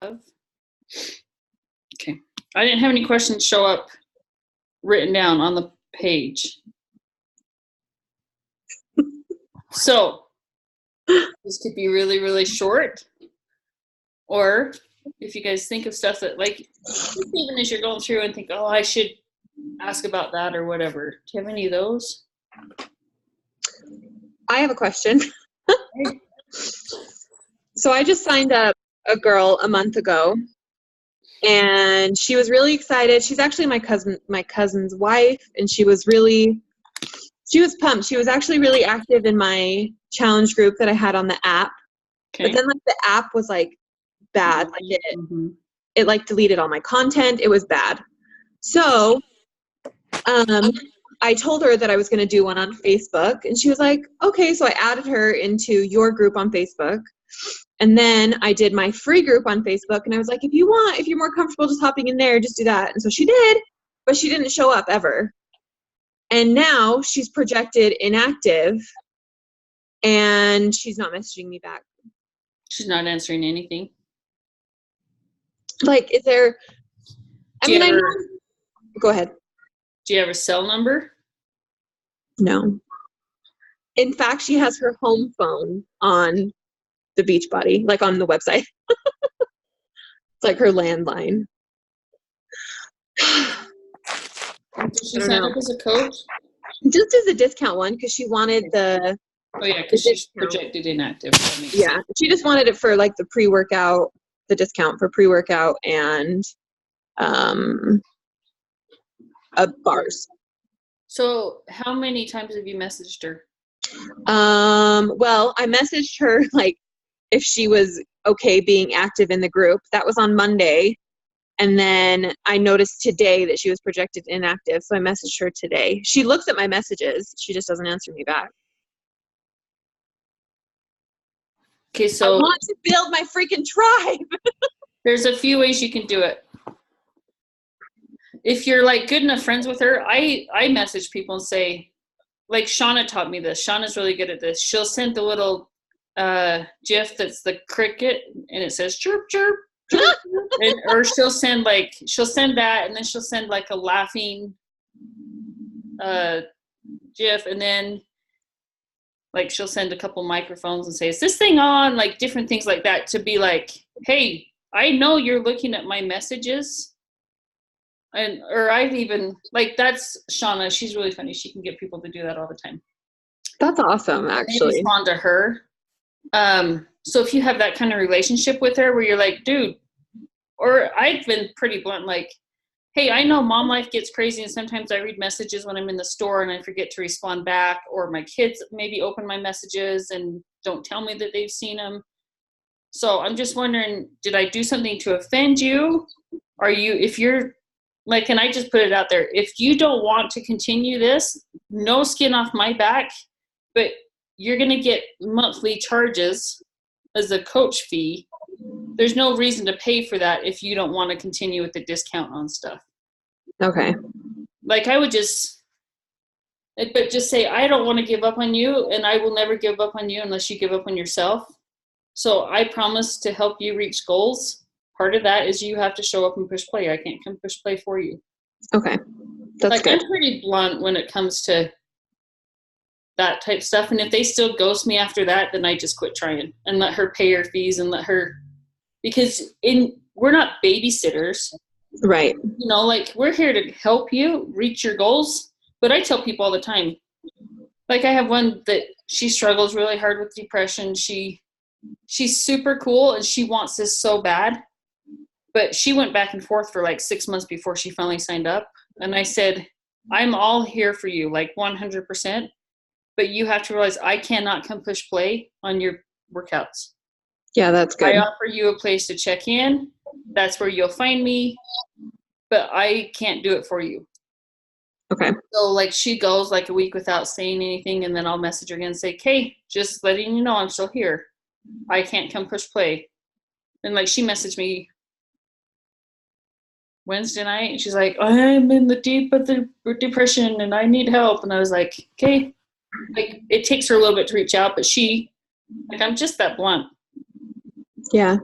have. Okay. I didn't have any questions show up written down on the page. So this could be really, really short. Or if you guys think of stuff that, like, even as you're going through and think, oh, I should ask about that or whatever. Do you have any of those? I have a question. So I just signed up a girl a month ago, and she was really excited. She's actually my cousin's wife, and she was pumped. She was actually really active in my challenge group that I had on the app. Okay. But then like the app was like bad. Like it like deleted all my content. It was bad. So I told her that I was going to do one on Facebook, and she was like, okay. So I added her into your group on Facebook. And then I did my free group on Facebook, and I was like, if you're more comfortable just hopping in there, just do that. And so she did, but she didn't show up ever. And now she's projected inactive, and she's not messaging me back. She's not answering anything. Like, is there, I know, go ahead. Do you have a cell number? No. In fact, she has her home phone on the Beachbody, like on the website. It's like her landline. Did she sign up as a coach? Just as a discount one, because she wanted the... Oh, yeah, because she's projected inactive. Yeah, sense. She just wanted it for, like, the pre-workout, the discount for pre-workout and bars. So how many times have you messaged her? Well, I messaged her, like, if she was okay being active in the group. That was on Monday. And then I noticed today that she was projected inactive, so I messaged her today. She looks at my messages. She just doesn't answer me back. Okay, so I want to build my freaking tribe. There's a few ways you can do it. If you're, like, good enough friends with her, I message people and say, like, Shauna taught me this. Shauna's really good at this. She'll send the little GIF that's the cricket, and it says chirp, chirp, chirp. Or she'll send that, and then she'll send, like, a laughing GIF, and then, like, she'll send a couple microphones and say, is this thing on? Like, different things like that to be like, hey, I know you're looking at my messages. Or I've even, like, that's Shauna. She's really funny. She can get people to do that all the time. That's awesome, actually. They respond to her. So if you have that kind of relationship with her where you're like, dude, or I've been pretty blunt, like, hey, I know mom life gets crazy, and sometimes I read messages when I'm in the store and I forget to respond back, or my kids maybe open my messages and don't tell me that they've seen them. So I'm just wondering, did I do something to offend you? If you're, like, and I just put it out there, if you don't want to continue this, no skin off my back, but you're going to get monthly charges as a coach fee. There's no reason to pay for that if you don't want to continue with the discount on stuff. Okay. Like, I would just say, I don't want to give up on you, and I will never give up on you unless you give up on yourself. So I promise to help you reach goals. Part of that is you have to show up and push play. I can't come push play for you. Okay. That's good. I'm pretty blunt when it comes to that type stuff. And if they still ghost me after that, then I just quit trying and let her pay her fees and let her, because we're not babysitters. Right. You know, like, we're here to help you reach your goals. But I tell people all the time, like, I have one that she struggles really hard with depression. She's super cool and she wants this so bad. But she went back and forth for like 6 months before she finally signed up. And I said, I'm all here for you, like 100%. But you have to realize I cannot come push play on your workouts. Yeah, that's good. I offer you a place to check in. That's where you'll find me. But I can't do it for you. Okay. So, like, she goes like a week without saying anything. And then I'll message her again and say, hey, just letting you know I'm still here. I can't come push play. And, like, she messaged me Wednesday night, and she's like, I'm in the deep of the depression and I need help. And I was like, okay. Like, it takes her a little bit to reach out, but I'm just that blunt. Yeah.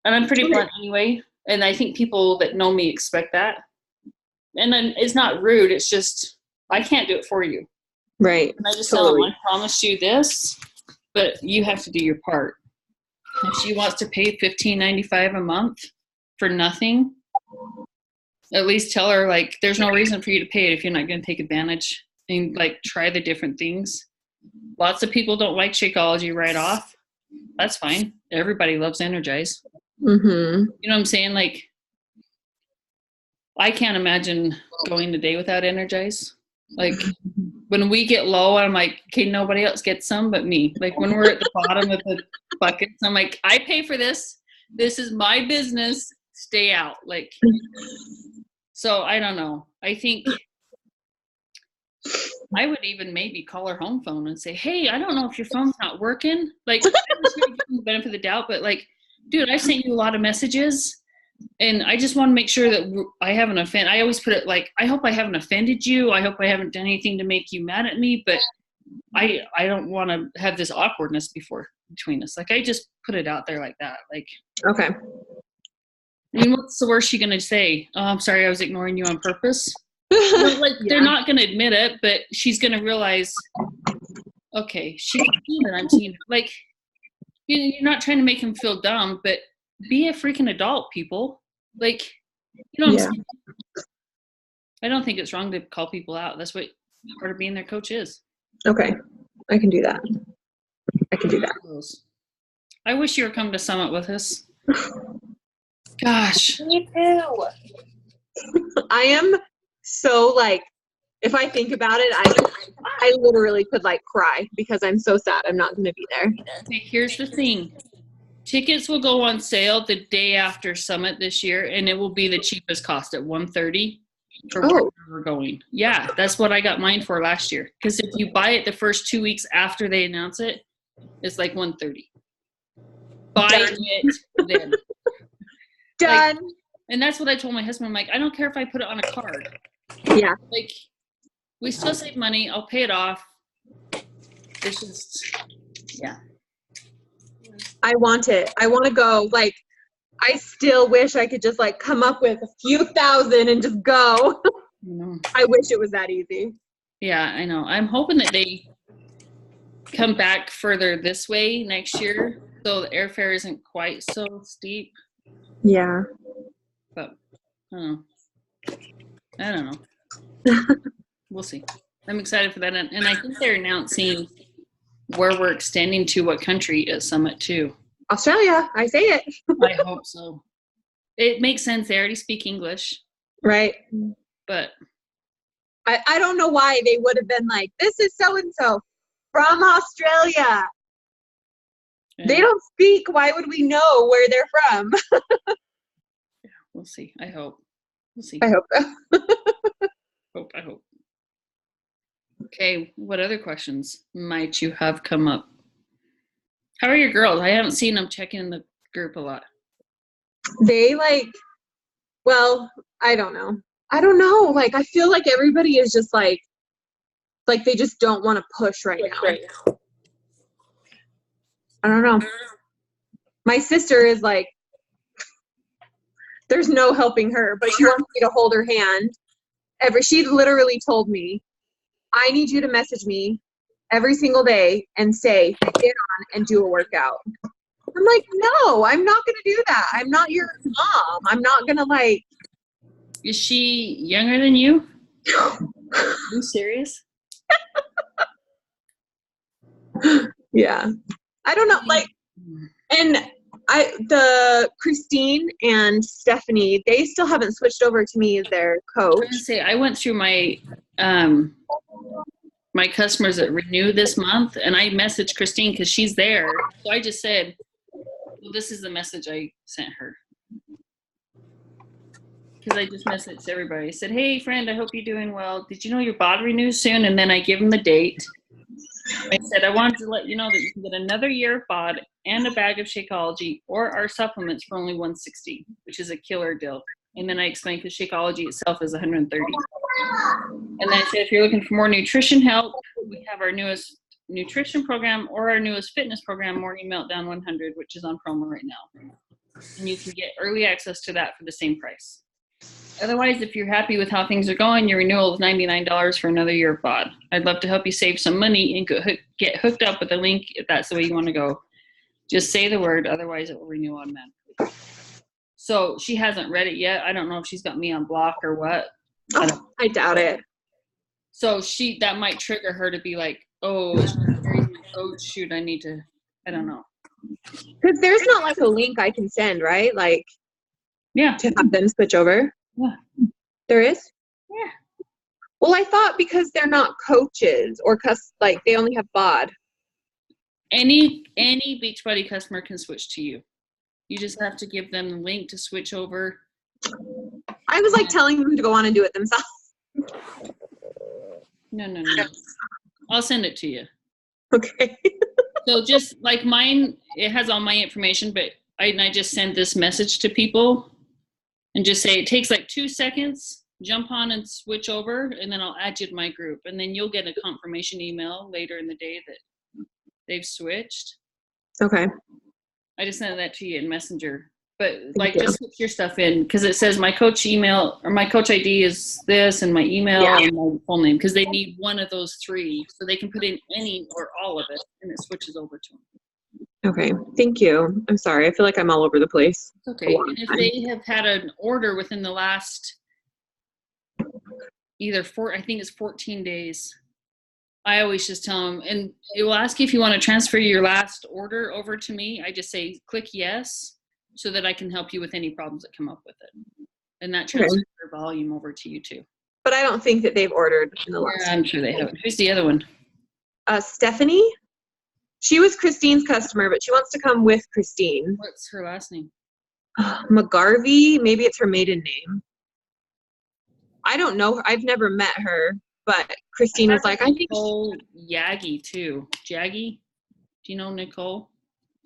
And I'm pretty blunt anyway. And I think people that know me expect that. And then it's not rude. It's just, I can't do it for you. Right. And I just tell them, I promised you this, but you have to do your part. If she wants to pay $15.95 a month for nothing, at least tell her, like, there's no reason for you to pay it if you're not going to take advantage and, like, try the different things. Lots of people don't like Shakeology right off. That's fine. Everybody loves Energize. Mm-hmm. You know what I'm saying? Like, I can't imagine going a day without Energize. Like, when we get low, I'm like, okay, nobody else gets some but me. Like, when we're at the bottom of the buckets, I'm like, I pay for this. This is my business. Stay out. Like, so I don't know. I think I would even maybe call her home phone and say, hey, I don't know if your phone's not working. Like, I was going to give them the benefit of the doubt, but like, dude, I sent you a lot of messages. And I just want to make sure that I haven't offended. I always put it like, I hope I haven't offended you. I hope I haven't done anything to make you mad at me. But I don't want to have this awkwardness between us. Like, I just put it out there like that. Like, okay. I mean, what's the worst she's gonna say? Oh, I'm sorry, I was ignoring you on purpose. Like, they're not gonna admit it, but she's gonna realize, okay, she's seeing that I'm seeing. Like, you're not trying to make him feel dumb, but be a freaking adult, people. Like, you know what I'm saying? I don't think it's wrong to call people out. That's what part of being their coach is. Okay. I can do that. I wish you were coming to Summit with us. Gosh. Me too. I am so, like, if I think about it, I literally could, like, cry because I'm so sad I'm not going to be there. Okay, here's the thing. Tickets will go on sale the day after Summit this year, and it will be the cheapest cost at $130 for where we're going. Yeah, that's what I got mine for last year. Because if you buy it the first 2 weeks after they announce it, it's like $130. Buy it then. Done. Like, and that's what I told my husband. I'm like, I don't care if I put it on a card. Yeah. Like, we still save money. I'll pay it off. It's just, yeah. I want it. I want to go. Like, I still wish I could just, like, come up with a few thousand and just go. I wish it was that easy. Yeah, I know. I'm hoping that they come back further this way next year, so the airfare isn't quite so steep. Yeah. But I don't know. We'll see. I'm excited for that, and I think they're announcing where we're extending to, what country at Summit too. Australia. I say it. I hope so. It makes sense. They already speak English. Right. But I don't know why they would have been like, this is so-and-so from Australia. Yeah. They don't speak. Why would we know where they're from? Yeah, we'll see. I hope. We'll see. I hope so. I hope. Okay, what other questions might you have come up? How are your girls? I haven't seen them checking in the group a lot. They well, I don't know. Like, I feel like everybody is just like they just don't want to push right now. I don't know. My sister is like, there's no helping her, but she wants me to hold her hand. She literally told me, I need you to message me every single day and say, get on and do a workout. I'm like, no, I'm not going to do that. I'm not your mom. I'm not going to, like. Is she younger than you? Are you serious? Yeah. I don't know. Like, and the Christine and Stephanie, they still haven't switched over to me as their coach. I was gonna say, I went through my my customers that renew this month, and I messaged Christine because she's there. So I just said, well, this is the message I sent her. Because I just messaged everybody. I said, hey, friend, I hope you're doing well. Did you know your bod renews soon? And then I give them the date. I said, I wanted to let you know that you can get another year of bod and a bag of Shakeology or our supplements for only $160, which is a killer deal. And then I explained because Shakeology itself is $130. And then I said, if you're looking for more nutrition help, we have our newest nutrition program or our newest fitness program, Morning Meltdown 100, which is on promo right now. and you can get early access to that for the same price. Otherwise, if you're happy with how things are going, your renewal is $99 for another year of BOD. I'd love to help you save some money and get hooked up with a link if that's the way you want to go. Just say the word, otherwise it will renew automatically. So she hasn't read it yet. I don't know if she's got me on block or what. I doubt it. So that might trigger her to be like, oh, is Gary's my coach? Shoot, I need to, I don't know. Because there's not like a link I can send, right? Like, yeah, to have them switch over. Yeah. There is? Yeah. Well, I thought because they're not coaches or like they only have BOD. Any Beachbody customer can switch to you. You just have to give them the link to switch over. I was like telling them to go on and do it themselves. No. I'll send it to you. Okay. So just like mine, it has all my information, but I just send this message to people and just say, it takes like 2 seconds, jump on and switch over, and then I'll add you to my group. And then you'll get a confirmation email later in the day that they've switched. Okay. I just sent that to you in Messenger. But like, just switch your stuff in, because it says my coach email or my coach ID is this, and my email and my full name, because they need one of those three, so they can put in any or all of it, and it switches over to them. Okay, thank you. I'm sorry. I feel like I'm all over the place. It's okay. And if they have had an order within the last I think it's 14 days, I always just tell them, and it will ask you if you want to transfer your last order over to me. I just say, click yes, so that I can help you with any problems that come up with it. And that transfers their volume over to you too. But I don't think that they've ordered in the last. Yeah, I'm sure they haven't. Who's the other one? Stephanie. She was Christine's customer, but she wants to come with Christine. What's her last name? McGarvey. Maybe it's her maiden name. I don't know her. I've never met her, but Christine was like, I think Nicole Yagi too. Jaggy? Do you know Nicole?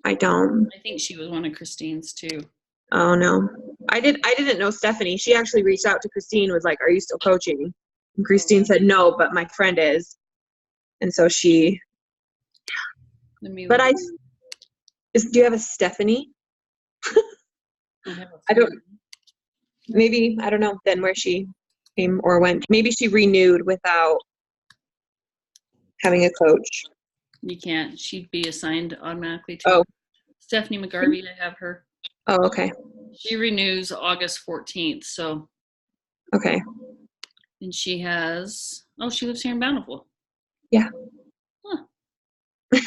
I don't. I think she was one of Christine's too. Oh no. I didn't know Stephanie. She actually reached out to Christine, was like, are you still coaching? And Christine said no, but my friend is. And so she do you have a Stephanie? I don't know then where she came or went. Maybe she renewed without having a coach. You can't. She'd be assigned automatically to Stephanie McGarvey. I have her. Oh, okay. She renews August 14th. So. Okay. And she has, she lives here in Bountiful. Yeah. Huh. I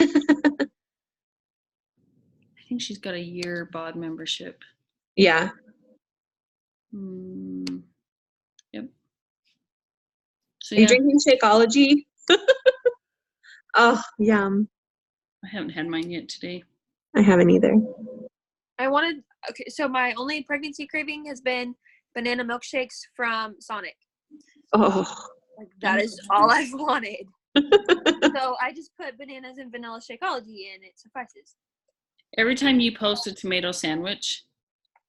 think she's got a year BOD membership. Yeah. Yep. So, Are you drinking Shakeology? Oh, yum. I haven't had mine yet today. I haven't either. So my only pregnancy craving has been banana milkshakes from Sonic. Oh. Like, that is all I've wanted. So I just put bananas and vanilla Shakeology and it suffices. Every time you post a tomato sandwich,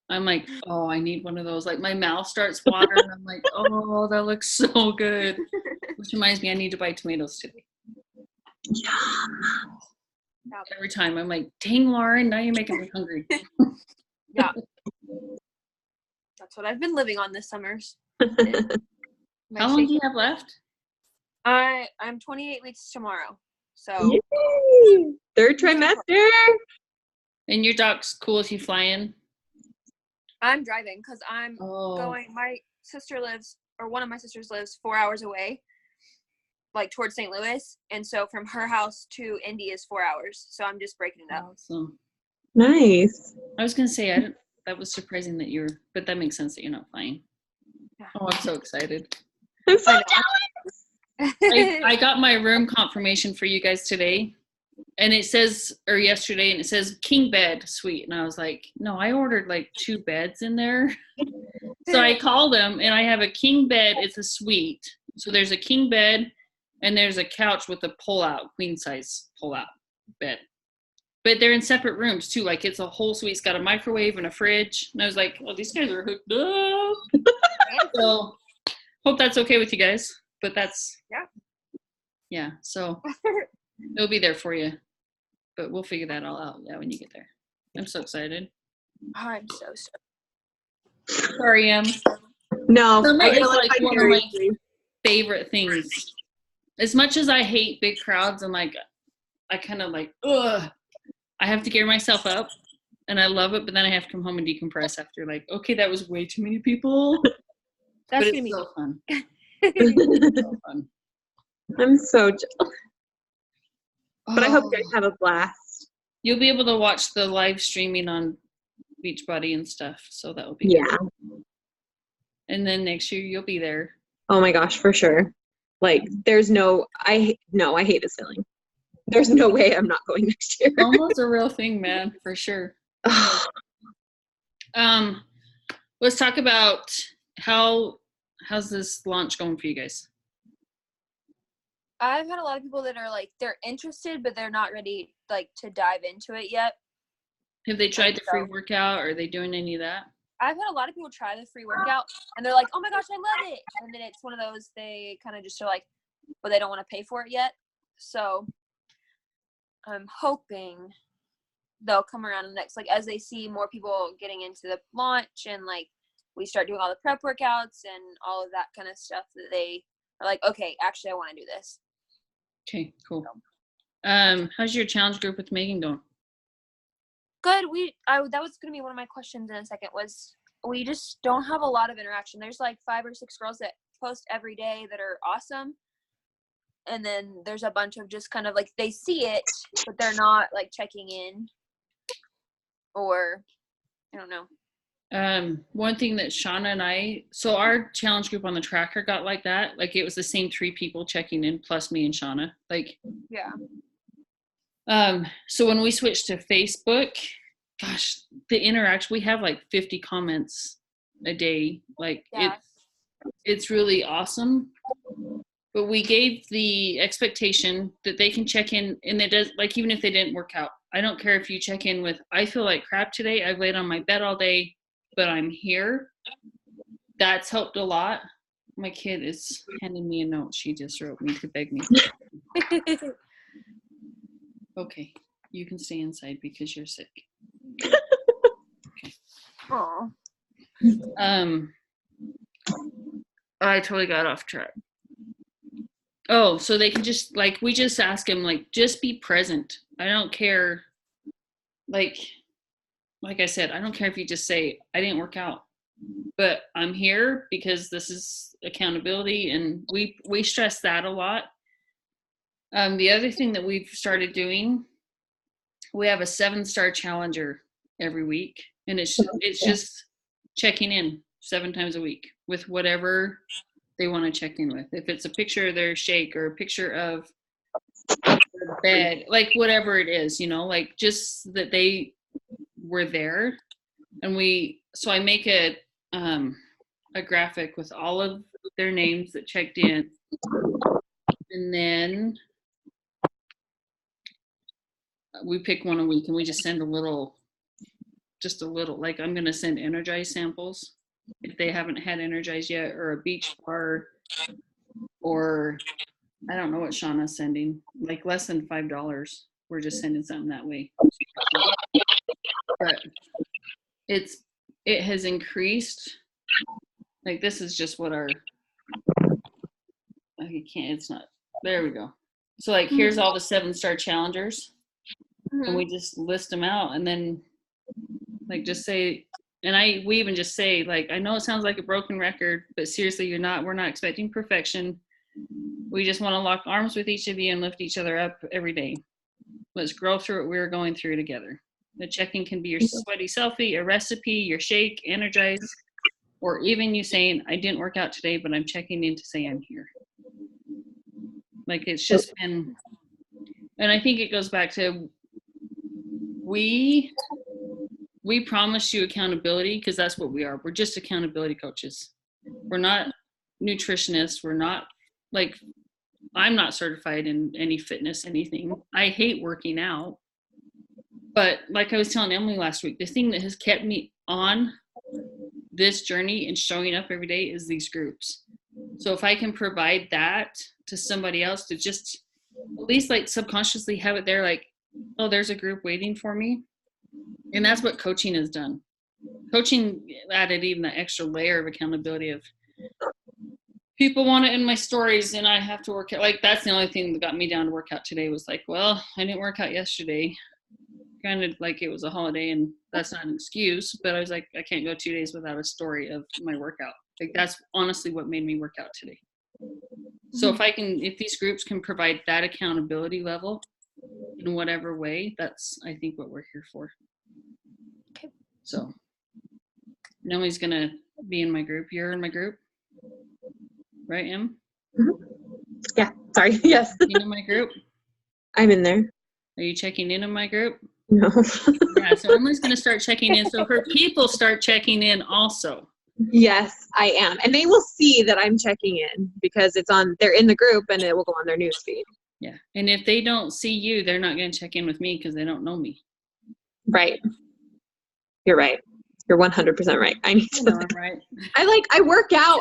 I'm like, oh, I need one of those. Like, my mouth starts watering. I'm like, oh, that looks so good. Which reminds me, I need to buy tomatoes today. Yum. Every time I'm like, dang, Lauren, now you're making me hungry. Yeah. That's what I've been living on this summers. How long do you have left? I'm 28 weeks tomorrow. So yay! Third trimester. And your doc's cool if you fly in? I'm driving because I'm going. My sister one of my sisters lives 4 hours away, like towards St. Louis. And so from her house to Indy is 4 hours. So I'm just breaking it up. Awesome. Nice. I was going to say, that was surprising that but that makes sense that you're not flying. Yeah. Oh, I'm so excited. I'm so jealous. I got my room confirmation for you guys today. And it says, or yesterday, and it says king bed suite. And I was like, no, I ordered like 2 beds in there. So I called them, and I have a king bed. It's a suite. So there's a king bed, and there's a couch with a pull-out, queen-size pull-out bed. But they're in separate rooms, too. Like, it's a whole suite. It's got a microwave and a fridge. And I was like, oh, these guys are hooked up. So hope that's okay with you guys. But that's, yeah. So it'll be there for you. But we'll figure that all out, when you get there. I'm so excited. I'm so sorry. Sorry, No, Summer I is feel like like one of my favorite things. As much as I hate big crowds and like, I kind of like, ugh, I have to gear myself up and I love it, but then I have to come home and decompress after like, okay, that was way too many people. That's But gonna it's be so fun. So fun. I'm so jealous. But I hope you Oh, guys have a blast. you'll be able to watch the live streaming on Beachbody and stuff, so that will be Yeah. good. And then next year you'll be there. Oh my gosh, for sure. Like, there's I hate this feeling. There's no way I'm not going next year. Almost a real thing, man, for sure. Let's talk about how's this launch going for you guys? I've had a lot of people that are like they're interested, but they're not ready like to dive into it yet. Have they tried the free workout? Or are they doing any of that? I've had a lot of people try the free workout and they're like, oh my gosh, I love it. And then it's one of those they kind of just are like, but they don't want to pay for it yet. So I'm hoping they'll come around in the next, like as they see more people getting into the launch and like we start doing all the prep workouts and all of that kind of stuff that they are like, okay, actually I want to do this. Okay, cool. How's your challenge group with Megan going? Good. That was going to be one of my questions in a second was we just don't have a lot of interaction. There's like 5 or 6 girls that post every day that are awesome. And then there's a bunch of just kind of like they see it, but they're not like checking in or I don't know. One thing that Shauna and so our challenge group on the tracker got like that. Like it was the same 3 people checking in plus me and Shauna. Like, yeah. So when we switched to Facebook, gosh, the interaction, we have like 50 comments a day. Like Yeah. it's really awesome. But we gave the expectation that they can check in, and it does, like, even if they didn't work out, I don't care if you check in with, I feel like crap today. I've laid on my bed all day, but I'm here. That's helped a lot. My kid is handing me a note. She just wrote me to beg me. Okay, you can stay inside because you're sick. Aw. I totally got off track. Oh, so they can just, like, we just ask him, like, just be present. I don't care. Like I said, I don't care if you just say, I didn't work out, but I'm here because this is accountability. And we stress that a lot. The other thing that we've started doing, we have a 7-star challenger every week. And it's just checking in 7 times a week with whatever they want to check in with. If it's a picture of their shake or a picture of their bed, like whatever it is, like just that they were there. And so I make a graphic with all of their names that checked in. And then we pick one a week and we just send a little, like I'm going to send Energize samples if they haven't had Energize yet, or a beach bar, or I don't know what Shauna's sending, like less than $5. We're just sending something that way. But it has increased. Like this is just what it's not, there we go. So like, here's all the 7-star challengers. And we just list them out and then like just say, and we even just say, like, I know it sounds like a broken record, but seriously, we're not expecting perfection. We just want to lock arms with each of you and lift each other up every day. Let's grow through what we're going through together. The check-in can be your sweaty selfie, a recipe, your shake, Energize, or even you saying, I didn't work out today, but I'm checking in to say I'm here. Like it's just been, and I think it goes back to, we promise you accountability because that's what we are. We're just accountability coaches. We're not nutritionists. We're not, like, I'm not certified in any fitness, anything. I hate working out. But like I was telling Emily last week, the thing that has kept me on this journey and showing up every day is these groups. So if I can provide that to somebody else to just at least like subconsciously have it there, like, oh, there's a group waiting for me. And that's what coaching has done. coaching added even the extra layer of accountability of people want it in my stories and I have to work out. Like, that's the only thing that got me down to work out today was like, well, I didn't work out yesterday. Granted, like it was a holiday and that's not an excuse, but I was like, I can't go 2 days without a story of my workout. Like, that's honestly what made me work out today. So if these groups can provide that accountability level in whatever way, that's, I think, what we're here for. Okay. So Naomi's going to be in my group. You're in my group, right, Em? Yeah, sorry. Yes. You in my group? I'm in there. Are you checking in my group? No. Yeah, so Emily's going to start checking in. So her people start checking in also. Yes, I am. And they will see that I'm checking in because they're in the group and it will go on their news feed. Yeah. And if they don't see you, they're not going to check in with me because they don't know me. Right. You're right. You're 100% right. I need to. No, I'm right. I work out.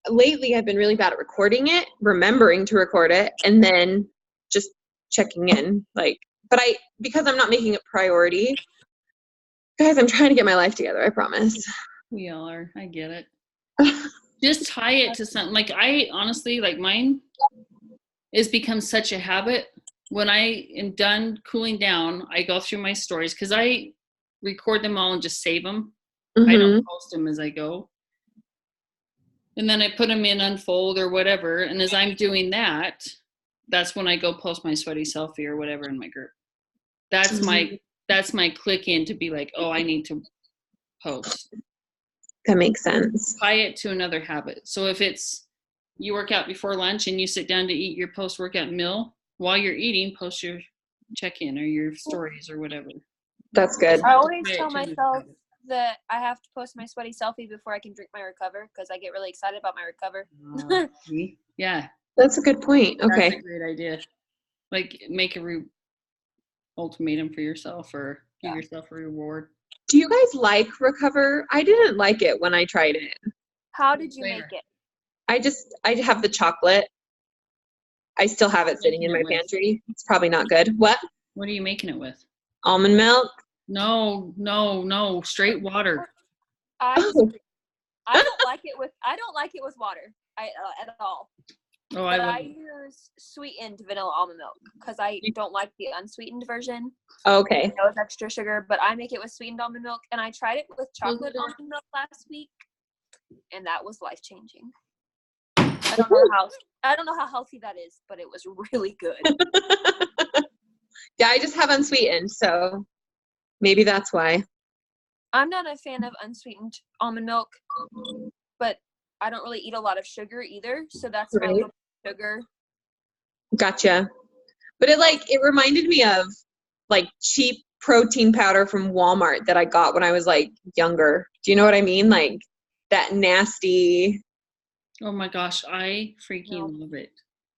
Lately I've been really bad at recording it, remembering to record it, and then just checking in. Because I'm not making it priority. Guys, I'm trying to get my life together, I promise. We all are. I get it. Just tie it to something. Like, I honestly, like, mine has become such a habit. When I am done cooling down, I go through my stories because I record them all and just save them. I don't post them as I go. And then I put them in Unfold or whatever. And as I'm doing that, that's when I go post my sweaty selfie or whatever in my group. That's my click in to be like, oh, I need to post. That makes sense. Tie it to another habit. So if it's you work out before lunch and you sit down to eat your post-workout meal, while you're eating, post your check-in or your stories or whatever. That's good. I always tell myself that I have to post my sweaty selfie before I can drink my Recover because I get really excited about my Recover. Yeah. That's a good point. Okay. That's a great idea. Like, make a ultimatum for yourself or give yourself a reward. Do you guys like Recover? I didn't like it when I tried it. How did you make it? I have the chocolate. I still have it sitting in my pantry. It's probably not good. What? What are you making it with? Almond milk? No. Straight water. I don't like it with water. At all. Oh, but I use sweetened vanilla almond milk because I don't like the unsweetened version. Okay. It was extra sugar, but I make it with sweetened almond milk, and I tried it with chocolate almond milk last week, and that was life changing. I don't know how healthy that is, but it was really good. Yeah, I just have unsweetened, so maybe that's why. I'm not a fan of unsweetened almond milk, but I don't really eat a lot of sugar either, so that's my little sugar. Gotcha. But it reminded me of like cheap protein powder from Walmart that I got when I was like younger. Do you know what I mean? Like that nasty. Oh my gosh, I freaking love it.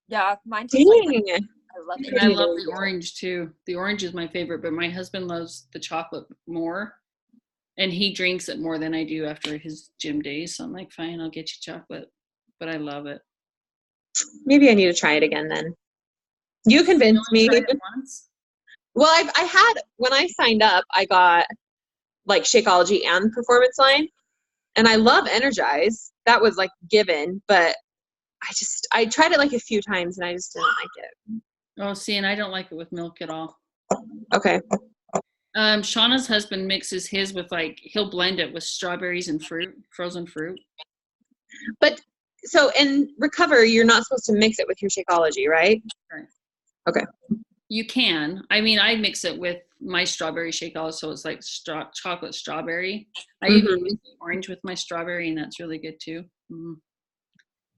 Yeah, mine tastes like I love it. And I love the orange too. The orange is my favorite, but my husband loves the chocolate more. And he drinks it more than I do after his gym days. So I'm like, fine, I'll get you chocolate. But I love it. Maybe I need to try it again then. You convinced me. Well, I had, when I signed up, I got like Shakeology and Performance Line. And I love Energize. That was like given. But I tried it like a few times and I just didn't like it. Oh, see, and I don't like it with milk at all. Okay. Shauna's husband mixes his with he'll blend it with strawberries and fruit, frozen fruit. But so in Recover, you're not supposed to mix it with your Shakeology, right? Right. Okay. You can. I mean, I mix it with my strawberry Shakeology, so it's like chocolate strawberry. I even mix orange with my strawberry, and that's really good too.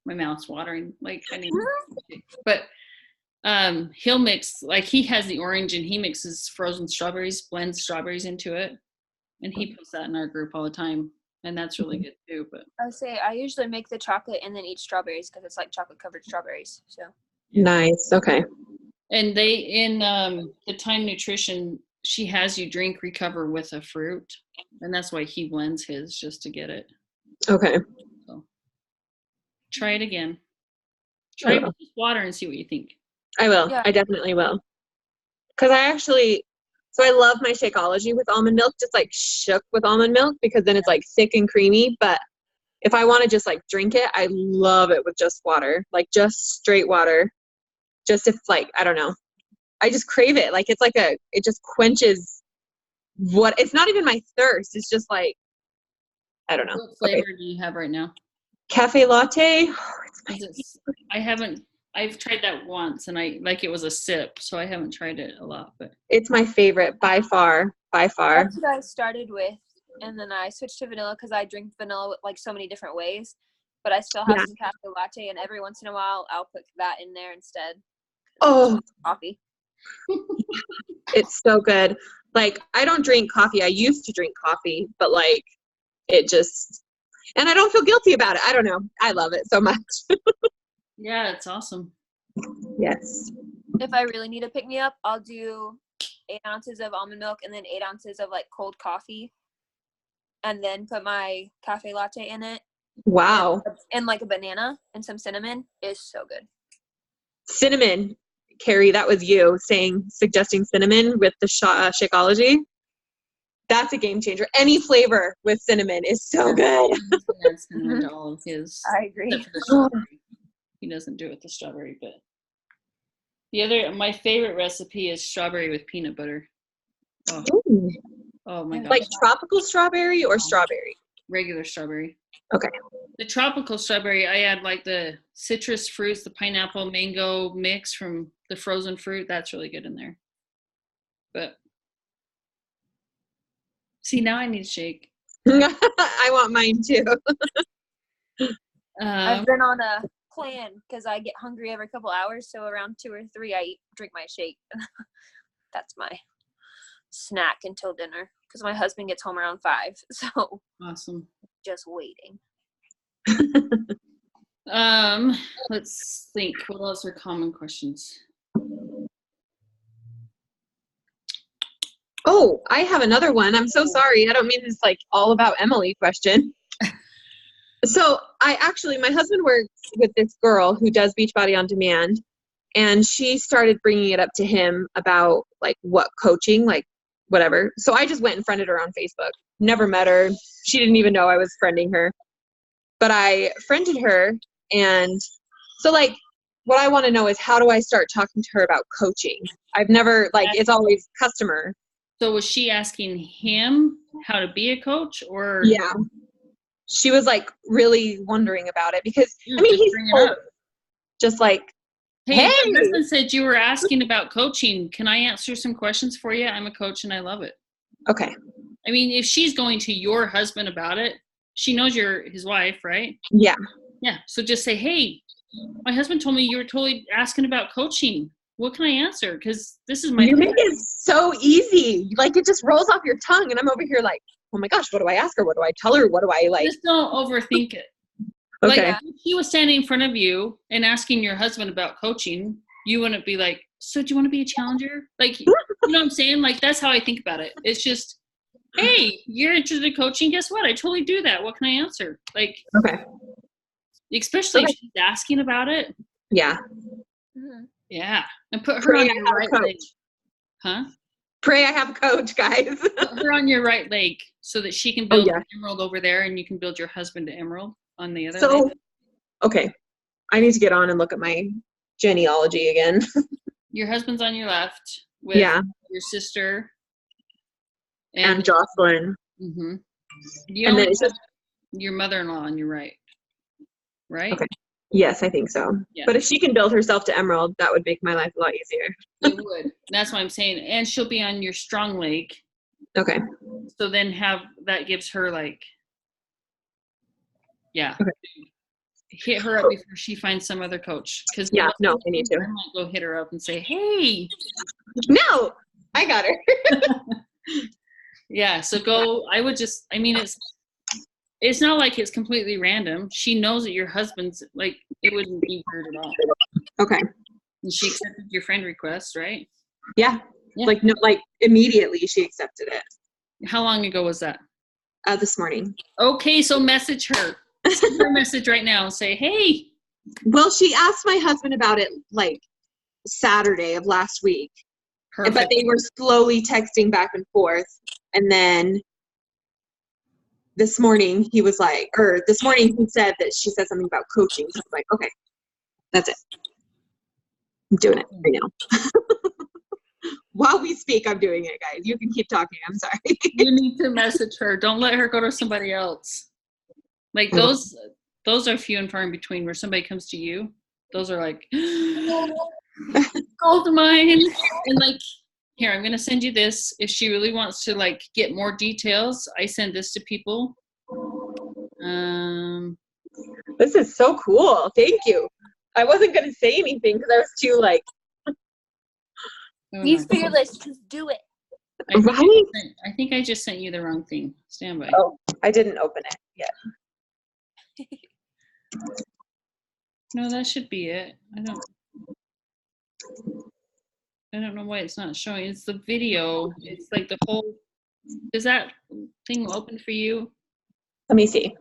My mouth's watering. But he'll mix, he has the orange and he mixes frozen strawberries, blends strawberries into it, and he puts that in our group all the time, and that's really good too. But I would say I usually make the chocolate and then eat strawberries because it's like chocolate covered strawberries. So nice. Okay. And they in the Time Nutrition, she has you drink Recover with a fruit, and that's why he blends his just to get it. Okay. So try it again. Try it with water and see what you think. I will. Yeah. I definitely will. Because So I love my Shakeology with almond milk, just like shook with almond milk, because then it's like thick and creamy. But if I want to just like drink it, I love it with just water, like just straight water. Just if like, I don't know, I just crave it. Like it's like it just quenches it's not even my thirst. It's just like, I don't know. What flavor do you have right now? Cafe latte. Oh, it's my I've tried that once and I like it was a sip, so I haven't tried it a lot, but it's my favorite by far. That's what I started with, and then I switched to vanilla because I drink vanilla like so many different ways. But I still have some cafe latte, and every once in a while I'll put that in there instead. Oh, coffee. It's so good. Like I don't drink coffee. I used to drink coffee, but like it just, and I don't feel guilty about it. I don't know. I love it so much. yeah, it's awesome. Yes. If I really need to pick me up, I'll do 8 ounces of almond milk and then 8 ounces of like cold coffee, and then put my cafe latte in it. Wow. And like a banana and some cinnamon is so good. Cinnamon, Carrie, that was you suggesting cinnamon with the Shakeology. That's a game changer. Any flavor with cinnamon is so good. Cinnamon to all of his. I agree. He doesn't do it with the strawberry, but my favorite recipe is strawberry with peanut butter. Oh my gosh. Like tropical strawberry or strawberry? Regular strawberry. Okay. The tropical strawberry, I add like the citrus fruits, the pineapple mango mix from the frozen fruit. That's really good in there. But see, now I need a shake. I want mine too. I've been on a plan because I get hungry every couple hours. So around 2 or 3, I drink my shake. That's my snack until dinner because my husband gets home around 5. So awesome. Just waiting. Let's think. What else are common questions? Oh, I have another one. I'm so sorry. I don't mean this like all about Emily question. So my husband works with this girl who does Beachbody on Demand, and she started bringing it up to him about like what coaching, like whatever. So I just went and friended her on Facebook. Never met her. She didn't even know I was friending her. But I friended her, and so like what I want to know is how do I start talking to her about coaching? I've never it's always customer. So was she asking him how to be a coach or? Yeah. She was like really wondering about it because I mean he's just like, hey, my husband said you were asking about coaching. Can I answer some questions for you? I'm a coach and I love it. Okay. I mean, if she's going to your husband about it, she knows you're his wife, right? Yeah. Yeah. So just say, hey, my husband told me you were totally asking about coaching. What can I answer? Because this is my. You make it so easy. Like it just rolls off your tongue, and I'm over here like, oh my gosh, what do I ask her? What do I tell her? What do I like? Just don't overthink it. Okay. Like if she was standing in front of you and asking your husband about coaching, you wouldn't be like, so do you want to be a challenger? Like, you know what I'm saying? Like, that's how I think about it. It's just, hey, you're interested in coaching? Guess what? I totally do that. What can I answer? Like, okay. Especially if she's asking about it. Yeah. Yeah. And put her on your right leg. Huh? Pray I have a coach, guys. Put her on your right leg so that she can build an emerald over there and you can build your husband to emerald on the other leg. Okay. I need to get on and look at my genealogy again. Your husband's on your left with your sister. And Jocelyn. Mm-hmm. And then it's just your mother-in-law on your right. Right? Okay. Yes, I think so. Yeah. But if she can build herself to emerald, that would make my life a lot easier. It would. That's what I'm saying. And she'll be on your strong leg. Okay. So then that gives her like, okay. Hit her up before she finds some other coach. Because I need to. I might go hit her up and say, hey. No, I got her. Yeah. So it's not like it's completely random. She knows that your husband's like, it wouldn't be weird at all. Okay. And she accepted your friend request, right? Yeah. Like immediately she accepted it. How long ago was that? This morning. Okay. So message her. Send her a message right now and say, hey. Well, she asked my husband about it like Saturday of last week. Perfect. But they were slowly texting back and forth. And then this morning he said that she said something about coaching. So I was like, okay, that's it. I'm doing it right now. While we speak, I'm doing it, guys. You can keep talking. I'm sorry. You need to message her. Don't let her go to somebody else. Like those are few and far in between where somebody comes to you. Those are like gold mine. And like, here, I'm gonna send you this. If she really wants to like get more details, I send this to people. This is so cool. Thank you. I wasn't gonna say anything because I was too like. He's fearless. Just do it. I think I just sent you the wrong thing. Stand by. Oh, I didn't open it yet. No, that should be it. I don't know why it's not showing. It's the video. It's like the whole. Is that thing open for you? Let me see.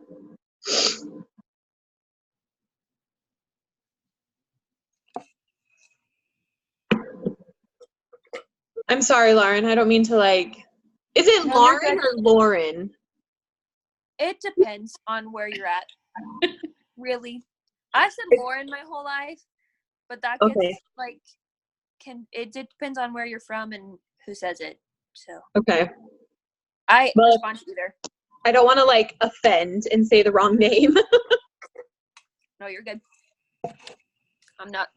I'm sorry, Lauren. I don't mean to like. Is it No, Lauren or Lauren? It depends on where you're at. Really. I said Lauren my whole life, but that gets like it depends on where you're from and who says it. So Okay. I respond to either. I don't want to like offend and say the wrong name. No, you're good. I'm not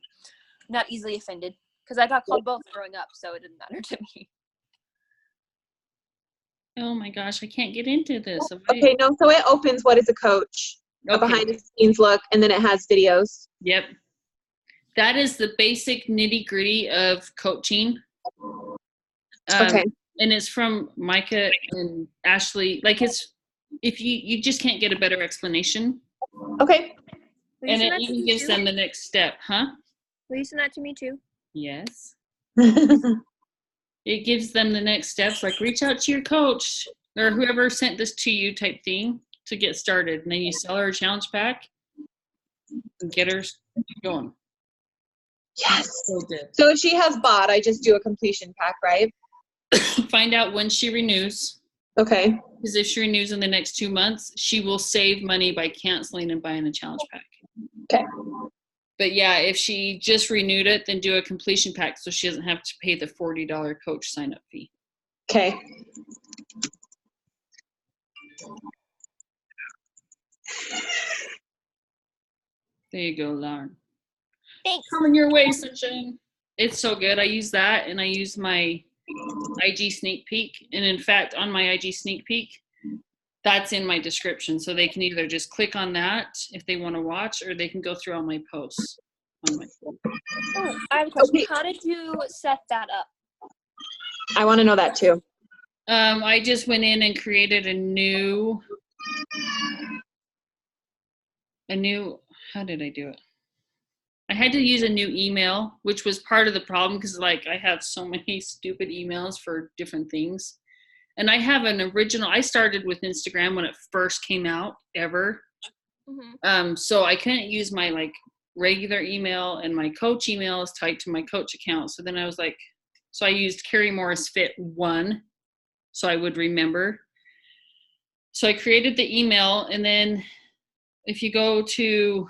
easily offended because I got called both growing up, so it didn't matter to me. Oh my gosh, I can't get into this. Okay, no, so it opens what is a coach, a behind the scenes look, and then it has videos. Yep. That is the basic nitty gritty of coaching. Okay. And it's from Micah and Ashley. Like it's, if you just can't get a better explanation. Okay. And it even gives them the next step, huh? Will you send that to me too? Yes. It gives them the next steps, like reach out to your coach or whoever sent this to you type thing to get started. And then you sell her a challenge pack and get her going. Yes. So if she has bought, I just do a completion pack, right? Find out when she renews. Okay. Because if she renews in the next 2 months, she will save money by canceling and buying a challenge pack. Okay. But yeah, if she just renewed it, then do a completion pack so she doesn't have to pay the $40 coach sign up fee. Okay. There you go, Lauren. Thanks. Coming your way, Sunshine. It's so good. I use that and I use my IG sneak peek. And in fact, on my IG sneak peek, that's in my description. So they can either just click on that if they want to watch, or they can go through all my posts on my phone. Oh, I have a question. How did you set that up? I want to know that too. I just went in and created a new, how did I do it? I had to use a new email, which was part of the problem because like I have so many stupid emails for different things. And I have an original, I started with Instagram when it first came out ever. Mm-hmm. So I couldn't use my like regular email, and my coach email is tied to my coach account. So then I was like, so I used Carrie Morris Fit 1 so I would remember. So I created the email, and then if you go to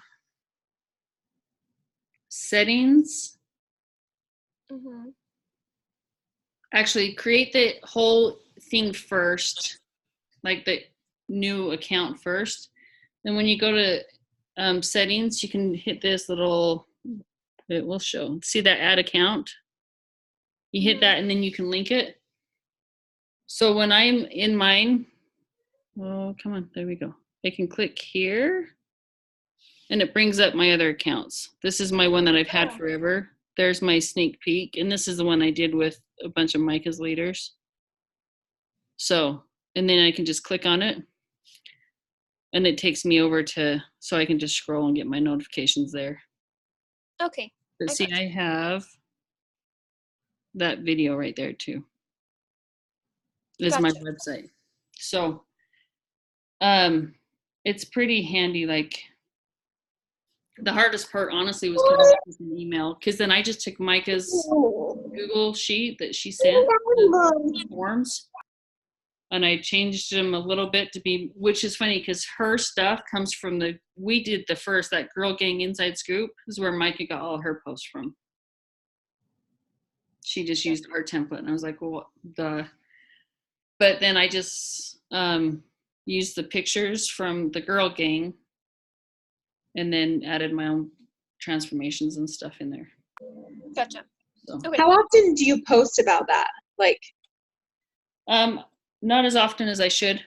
settings, mm-hmm. Actually create the whole thing first, like the new account first. Then when you go to settings, you can hit this little, it will show, see that add account? You hit that and then you can link it. So when I'm in mine, oh, come on, there we go. I can click here and it brings up my other accounts. This is my one that I've had forever. There's my sneak peek. And this is the one I did with a bunch of Micah's leaders. So, and then I can just click on it and it takes me over to, so I can just scroll and get my notifications there. Okay. But see, I have that video right there too. This is my website. So, it's pretty handy. Like The hardest part, honestly, was coming up with an email, because then I just took Micah's Google sheet that she sent, the forms, and I changed them a little bit to be, which is funny because her stuff comes from we did the first, that Girl Gang Inside Scoop is where Micah got all her posts from. She just used our template, and I was like, well, but then I just used the pictures from the Girl Gang and then added my own transformations and stuff in there. Gotcha. So. Okay. How often do you post about that? Like, not as often as I should.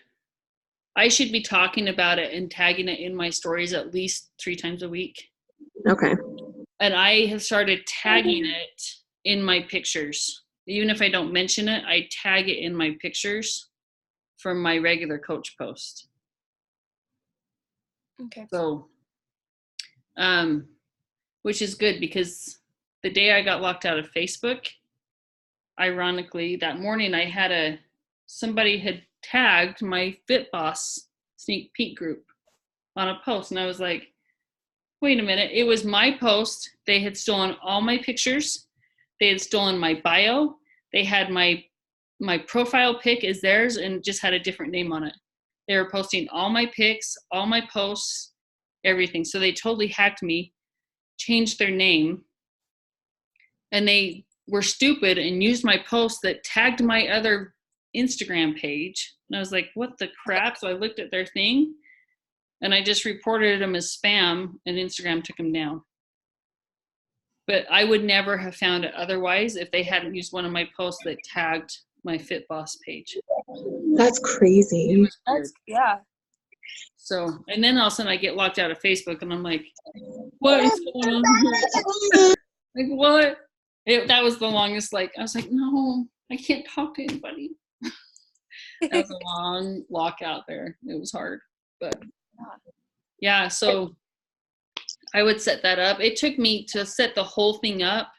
I should be talking about it and tagging it in my stories at least 3 times a week. okay. And I have started tagging it in my pictures. Even if I don't mention it, I tag it in my pictures from my regular coach post. Okay. So, which is good because the day I got locked out of Facebook, ironically, that morning I had somebody had tagged my Fit Boss sneak peek group on a post, and I was like, wait a minute, it was my post. They had stolen all my pictures. They had stolen my bio. They had my profile pic is theirs and just had a different name on it. They were posting all my pics, all my posts, everything. So they totally hacked me, changed their name, and they were stupid and used my post that tagged my other Instagram page. And I was like, what the crap? So I looked at their thing and I just reported them as spam, and Instagram took them down. But I would never have found it otherwise if they hadn't used one of my posts that tagged my Fit Boss page. That's crazy. Yeah. So, and then all of a sudden I get locked out of Facebook and I'm like, what is going on here? Like, what? That was the longest, I was like, no, I can't talk to anybody. That was a long lockout there. It was hard, but yeah, so I would set that up. It took me to set the whole thing up,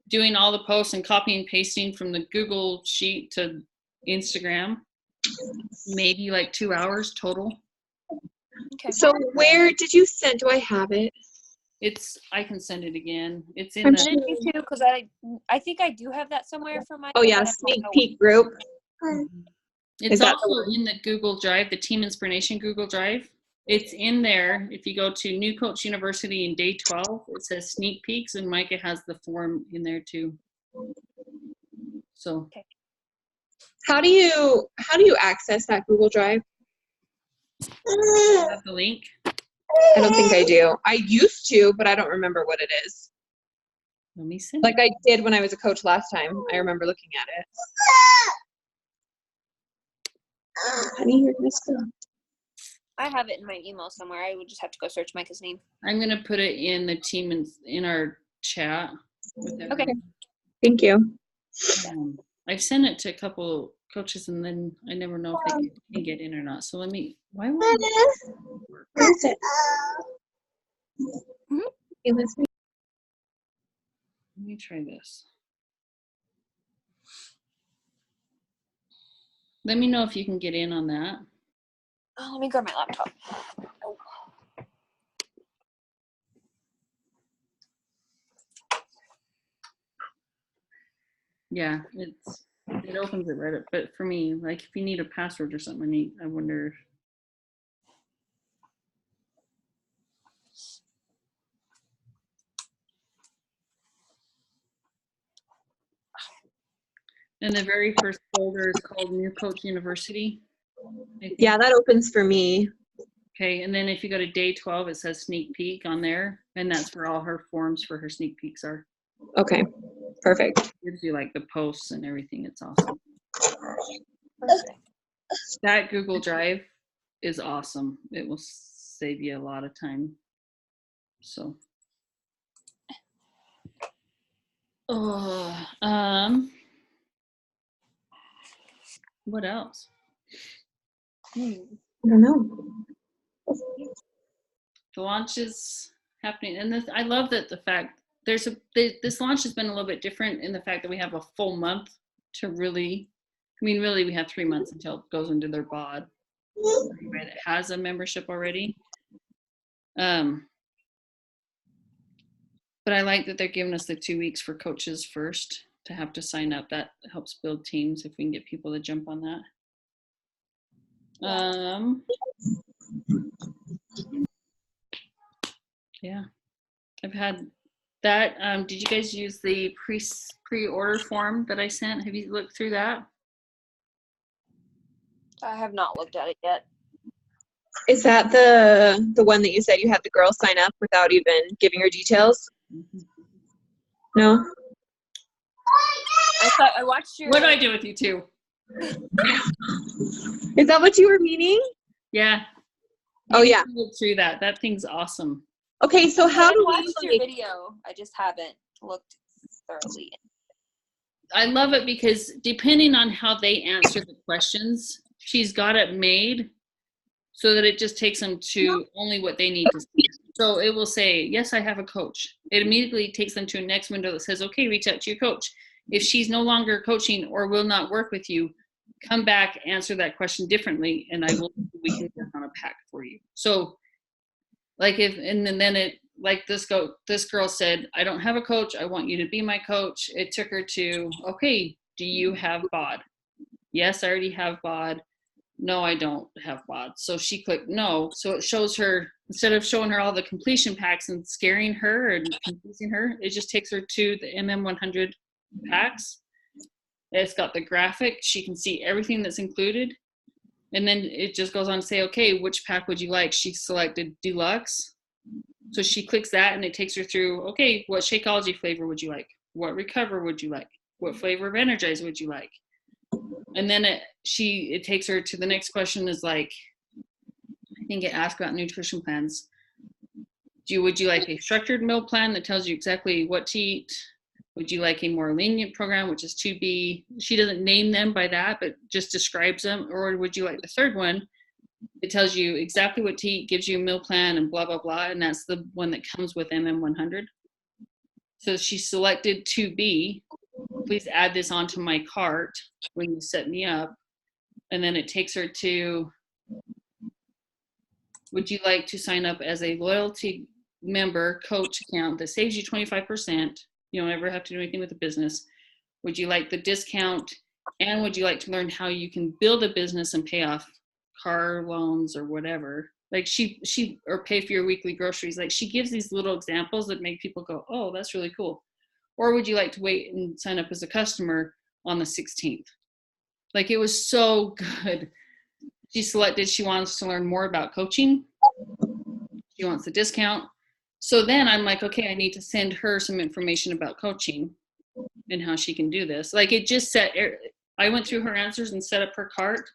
doing all the posts and copy and pasting from the Google sheet to Instagram, maybe 2 hours total. Okay. So where did you send? Do I have it? I can send it again. It's in I'm the. Send me too, because I think I do have that somewhere for my. Oh yeah, sneak peek group. It's Is that also in the Google Drive, the Team Inspiration Google Drive. It's in there. If you go to New Coach University in day 12, it says sneak peeks, and Micah has the form in there too. So. Okay. How do you access that Google Drive? You have the link. I don't think I do. I used to, but I don't remember what it is. Let me see. Like I did when I was a coach last time. I remember looking at it. Honey, you're missing. I have it in my email somewhere. I would just have to go search Micah's name. I'm gonna put it in the team in our chat. Okay. Thank you. I've sent it to a couple coaches, and then I never know if they can get in or not. So why won't it work? Where is it? Mhm. You listening? Let me try this. Let me know if you can get in on that. Oh, let me grab my laptop. Yeah, it opens it right up. But for me, if you need a password or something, I wonder. And the very first folder is called New Coach University. Yeah, that opens for me. Okay, and then if you go to day 12, it says sneak peek on there, and that's where all her forms for her sneak peeks are. Okay, perfect. It gives you the posts and everything. It's awesome. Perfect. That Google Drive is awesome. It will save you a lot of time. So. What else? I don't know. The launch is happening, and I love that the fact this launch has been a little bit different in the fact that we have a full month to really. Really, we have 3 months until it goes into their bod. Everybody that has a membership already. But I like that they're giving us the 2 weeks for coaches first to have to sign up. That helps build teams if we can get people to jump on that. Yeah, I've had that. Did you guys use the pre-order form that I sent? Have you looked through that? I have not looked at it yet. Is that the one that you said you had the girl sign up without even giving her details? Mm-hmm. No? I watched your. What do I do with you two? Is that what you were meaning? Yeah. Oh, yeah. Look through that. That thing's awesome. Okay, so how do watch we your video? I just haven't looked thoroughly. I love it because depending on how they answer the questions, she's got it made so that it just takes them to only what they need to see. So it will say, yes, I have a coach. It immediately takes them to a next window that says, okay, reach out to your coach. If she's no longer coaching or will not work with you, come back, answer that question differently, and we can work on a pack for you. So like then it, like this girl said, I don't have a coach. I want you to be my coach. It took her to, okay, do you have BOD? Yes, I already have BOD. No, I don't have BOD. So she clicked no. So it shows her, instead of showing her all the completion packs and scaring her and confusing her, it just takes her to the MM100 packs. It's got the graphic. She can see everything that's included. And then it just goes on to say, okay, which pack would you like? She selected Deluxe. So she clicks that and it takes her through, okay, what Shakeology flavor would you like? What Recover would you like? What flavor of Energize would you like? And then it takes her to the next question is like, I think it asks about nutrition plans. Would you like a structured meal plan that tells you exactly what to eat? Would you like a more lenient program, which is 2B? She doesn't name them by that, but just describes them. Or would you like the third one? It tells you exactly what to eat, gives you a meal plan and blah, blah, blah. And that's the one that comes with MM100. So she selected 2B. Please add this onto my cart when you set me up. And then it takes her to, would you like to sign up as a loyalty member coach account that saves you 25%? You don't ever have to do anything with the business. Would you like the discount? And would you like to learn how you can build a business and pay off car loans or whatever? Like she or pay for your weekly groceries. Like she gives these little examples that make people go, oh, that's really cool. Or would you like to wait and sign up as a customer on the 16th? Like it was so good. She selected, she wants to learn more about coaching. She wants the discount. So then I'm like, okay, I need to send her some information about coaching and how she can do this. Like it just I went through her answers and set up her cart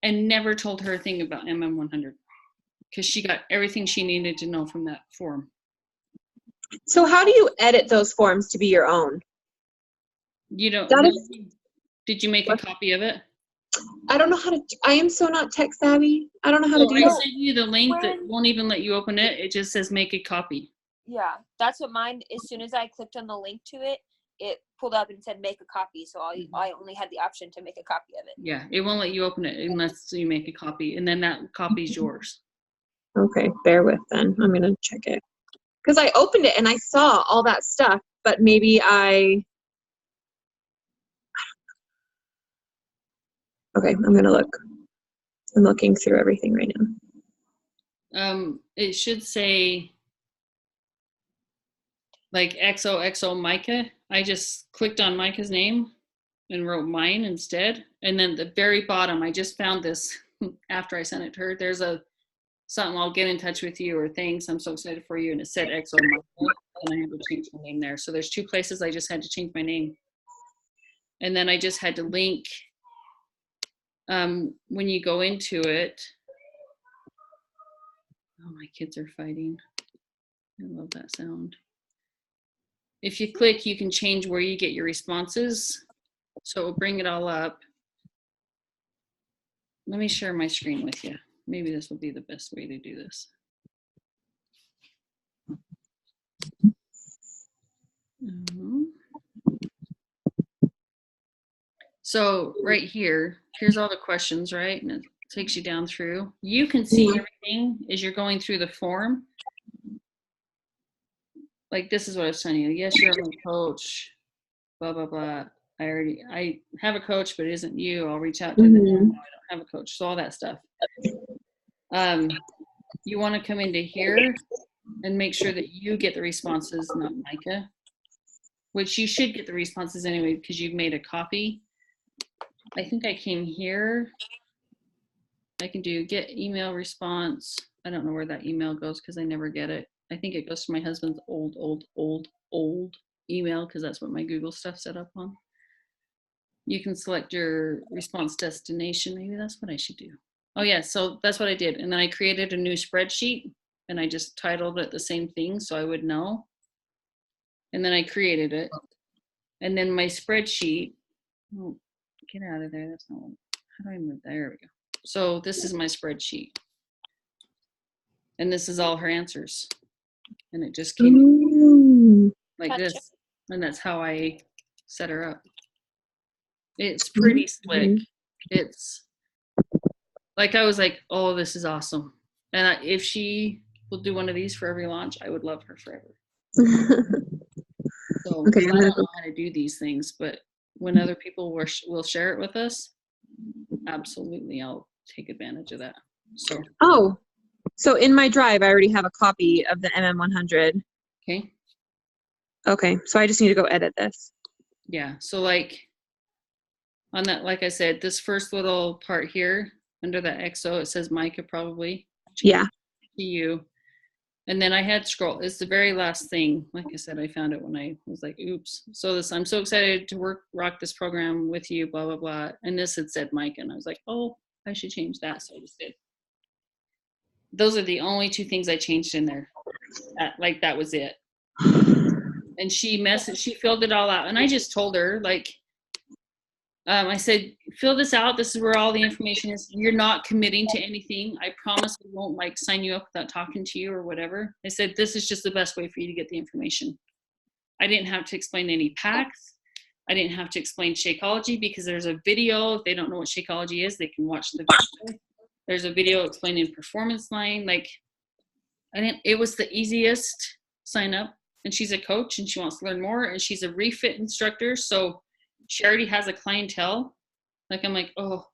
and never told her a thing about MM100 because she got everything she needed to know from that form. So how do you edit those forms to be your own? You don't, did you make a copy of it? I don't know how to, I am so not tech savvy. I don't know how to do I that. sent you the link that won't even let you open it. It just says make a copy. Yeah, that's what mine, as soon as I clicked on the link to it, it pulled up and said make a copy. So I only had the option to make a copy of it. Yeah, it won't let you open it unless you make a copy. And then that copy is yours. Okay, bear with then. I'm going to check it. Because I opened it and I saw all that stuff, but maybe okay, I'm going to look. I'm looking through everything right now. It should say like XOXO Micah. I just clicked on Micah's name and wrote mine instead. And then the very bottom, I just found this after I sent it to her. There's something, I'll get in touch with you or thanks, I'm so excited for you. And it said XO Micah and I had to change my name there. So there's 2 places I just had to change my name. And then I just had to link when you go into it. Oh, my kids are fighting. I love that sound. If you click, you can change where you get your responses. So it will bring it all up. Let me share my screen with you. Maybe this will be the best way to do this. So right here, here's all the questions, right? And it takes you down through. You can see everything as you're going through the form. like this is what I was telling you. Yes, you're my coach, blah, blah, blah. I have a coach, but it isn't you. I'll reach out to them. No, I don't have a coach. So all that stuff. You want to come into here and make sure that you get the responses, not Micah, which you should get the responses anyway because you've made a copy. I think I came here. I can do get email response. I don't know where that email goes because I never get it. I think it goes to my husband's old email because that's what my Google stuff set up on. You can select your response destination. Maybe that's what I should do. Oh yeah, so that's what I did. And then I created a new spreadsheet and I just titled it the same thing so I would know. And then I created it. And then my spreadsheet, oh, get out of there. That's not what, how do I move? There we go. So this is my spreadsheet. And this is all her answers. And it just came like this. And that's how I set her up. It's pretty slick. It's like, I was like, oh, this is awesome. And if she will do one of these for every launch, I would love her forever. So Okay, I don't know how to do these things, but when other people will share it with us, absolutely, I'll take advantage of that. So in my drive, I already have a copy of the MM100. Okay. Okay, so I just need to go edit this. Yeah, so like on that, like I said, this first little part here under that XO, it says Micah probably. Yeah. To you. And then I had scroll. It's the very last thing. Like I said, I found it when I was like, oops. So this, I'm so excited to rock this program with you, blah, blah, blah. And this had said Micah. And I was like, oh, I should change that. So I just did. Those are the only two things I changed in there. Like that was it. And she filled it all out. And I just told her, like, I said, fill this out. This is where all the information is. You're not committing to anything. I promise we won't like sign you up without talking to you or whatever. I said, this is just the best way for you to get the information. I didn't have to explain any packs. I didn't have to explain Shakeology because there's a video. If they don't know what Shakeology is, they can watch the video. There's a video explaining Performance Line. Like, it was the easiest sign up. And she's a coach and she wants to learn more. And she's a refit instructor. So she already has a clientele. Like, I'm like, oh,